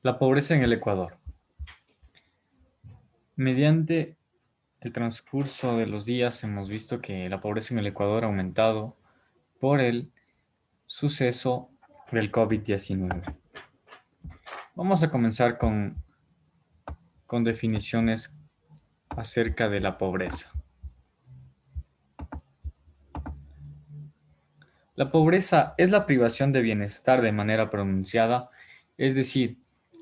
La pobreza en el Ecuador. Mediante el transcurso de los días hemos visto que la pobreza en el Ecuador ha aumentado por el suceso del COVID-19. Vamos a comenzar con definiciones acerca de la pobreza. La pobreza es la privación de bienestar de manera pronunciada, es decir,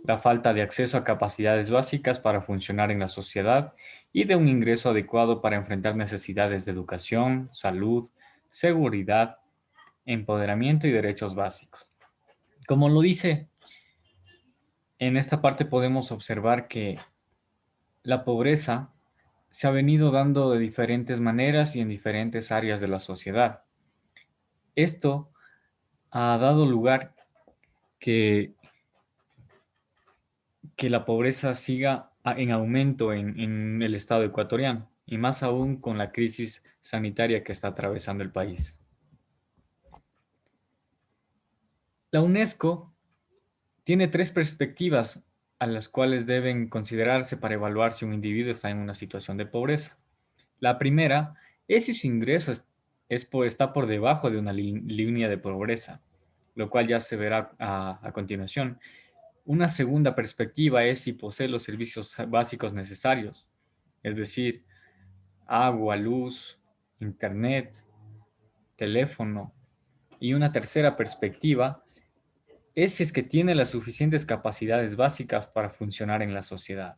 la falta de acceso a capacidades básicas para funcionar en la sociedad y de un ingreso adecuado para enfrentar necesidades de educación, salud, seguridad, empoderamiento y derechos básicos. Como lo dice, en esta parte podemos observar que la pobreza se ha venido dando de diferentes maneras y en diferentes áreas de la sociedad. Esto ha dado lugar que que la pobreza siga en aumento en el estado ecuatoriano, y más aún con la crisis sanitaria que está atravesando el país. La UNESCO tiene tres perspectivas a las cuales deben considerarse para evaluar si un individuo está en una situación de pobreza. La primera es si su ingreso está por debajo de una línea de pobreza, lo cual ya se verá a continuación. Una segunda perspectiva es si posee los servicios básicos necesarios, es decir, agua, luz, internet, teléfono. Y una tercera perspectiva es si es que tiene las suficientes capacidades básicas para funcionar en la sociedad.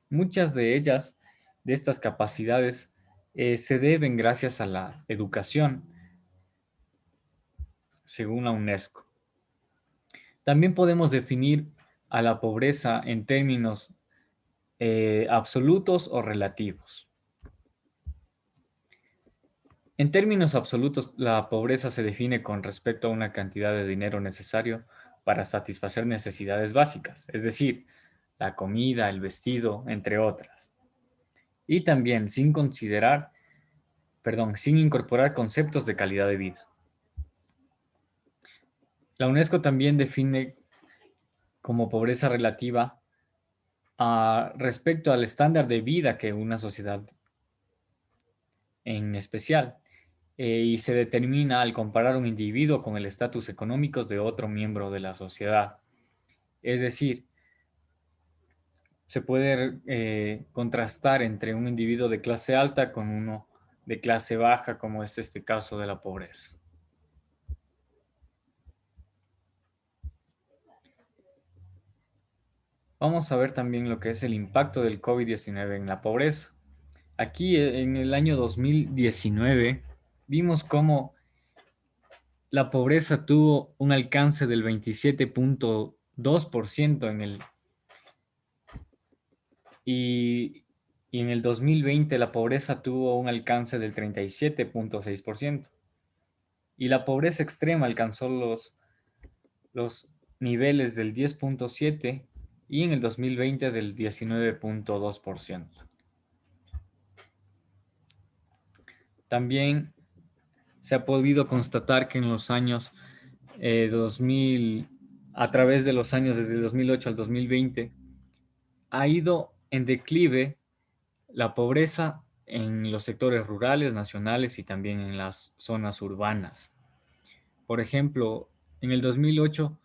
Muchas de ellas, de estas capacidades, se deben gracias a la educación, según la UNESCO. También podemos definir a la pobreza en términos absolutos o relativos. En términos absolutos, la pobreza se define con respecto a una cantidad de dinero necesario para satisfacer necesidades básicas, es decir, la comida, el vestido, entre otras. Y también sin incorporar conceptos de calidad de vida. La UNESCO también define como pobreza relativa respecto al estándar de vida que una sociedad en especial, y se determina al comparar un individuo con el estatus económico de otro miembro de la sociedad. Es decir, se puede contrastar entre un individuo de clase alta con uno de clase baja, como es este caso de la pobreza. Vamos a ver también lo que es el impacto del COVID-19 en la pobreza. Aquí en el año 2019 vimos cómo la pobreza tuvo un alcance del 27.2% y, y en el 2020 la pobreza tuvo un alcance del 37.6%. Y la pobreza extrema alcanzó los niveles del 10.7% y en el 2020 del 19.2%. También se ha podido constatar que en los años 2000, a través de los años desde el 2008 al 2020, ha ido en declive la pobreza en los sectores rurales, nacionales y también en las zonas urbanas. Por ejemplo, en el 2008,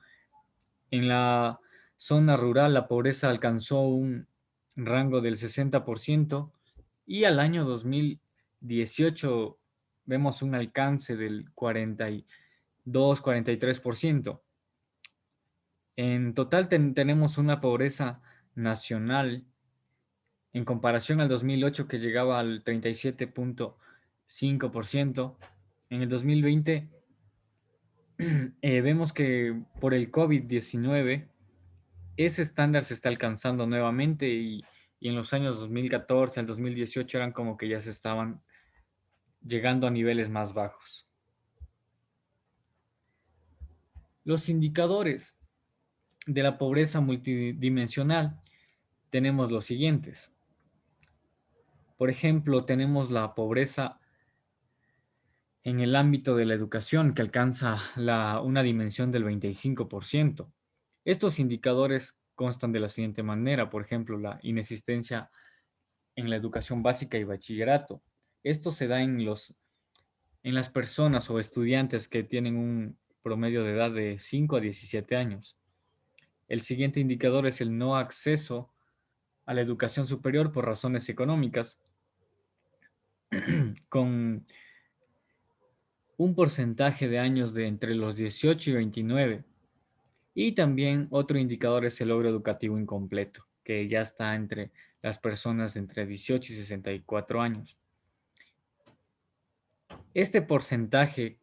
en la zona rural, la pobreza alcanzó un rango del 60% y al año 2018 vemos un alcance del 42-43%. En total tenemos una pobreza nacional en comparación al 2008 que llegaba al 37.5%. En el 2020 vemos que por el COVID-19 ese estándar se está alcanzando nuevamente y en los años 2014 al 2018 eran como que ya se estaban llegando a niveles más bajos. Los indicadores de la pobreza multidimensional tenemos los siguientes. Por ejemplo, tenemos la pobreza en el ámbito de la educación que alcanza una dimensión del 25%. Estos indicadores constan de la siguiente manera. Por ejemplo, la inexistencia en la educación básica y bachillerato. Esto se da en las personas o estudiantes que tienen un promedio de edad de 5 a 17 años. El siguiente indicador es el no acceso a la educación superior por razones económicas, con un porcentaje de años de entre los 18 y 29. Y también otro indicador es el logro educativo incompleto, que ya está entre las personas de entre 18 y 64 años. Este porcentaje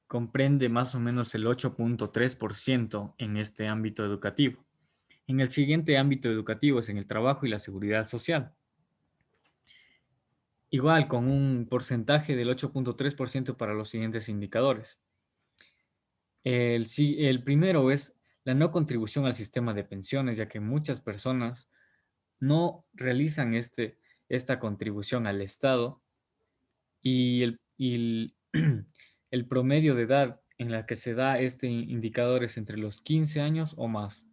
comprende más o menos el 8,3% en este ámbito educativo. En el siguiente ámbito educativo es en el trabajo y la seguridad social. Igual con un porcentaje del 8,3% para los siguientes indicadores. El primero es la no contribución al sistema de pensiones, ya que muchas personas no realizan esta contribución al Estado y el promedio de edad en la que se da este indicador es entre los 15 años o más.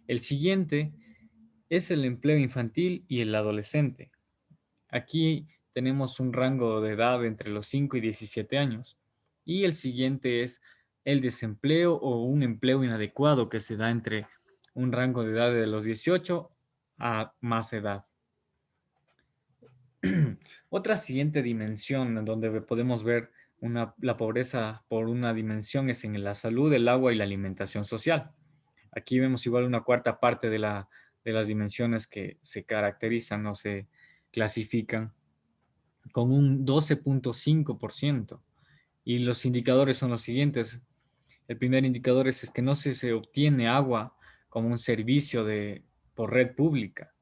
El siguiente es el empleo infantil y el adolescente. Aquí tenemos un rango de edad entre los 5 y 17 años. Y el siguiente es el desempleo o un empleo inadecuado que se da entre un rango de edad de los 18 a más edad. Otra siguiente dimensión en donde podemos ver la pobreza por una dimensión es en la salud, el agua y la alimentación social. Aquí vemos igual una cuarta parte de las dimensiones que se caracterizan o se clasifican con un 12,5%. Y los indicadores son los siguientes. El primer indicador es que no se obtiene agua como un servicio por red pública,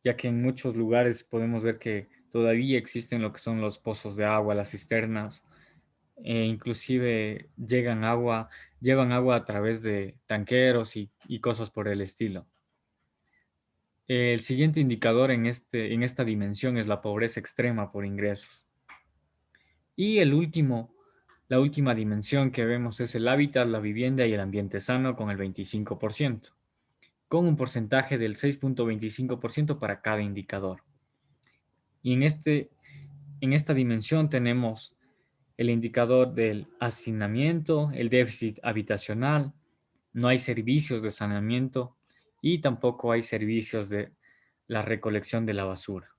ya que en muchos lugares podemos ver que todavía existen lo que son los pozos de agua, las cisternas, e inclusive llevan agua a través de tanqueros y cosas por el estilo. El siguiente indicador en esta dimensión es la pobreza extrema por ingresos. Y la última dimensión que vemos es el hábitat, la vivienda y el ambiente sano con el 25%, con un porcentaje del 6,25% para cada indicador. Y en esta dimensión tenemos el indicador del hacinamiento, el déficit habitacional, no hay servicios de saneamiento y tampoco hay servicios de la recolección de la basura.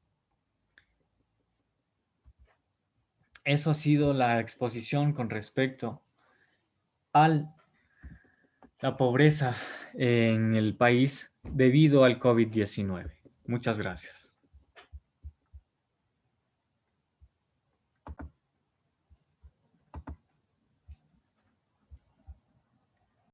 Eso ha sido la exposición con respecto a la pobreza en el país debido al COVID-19. Muchas gracias.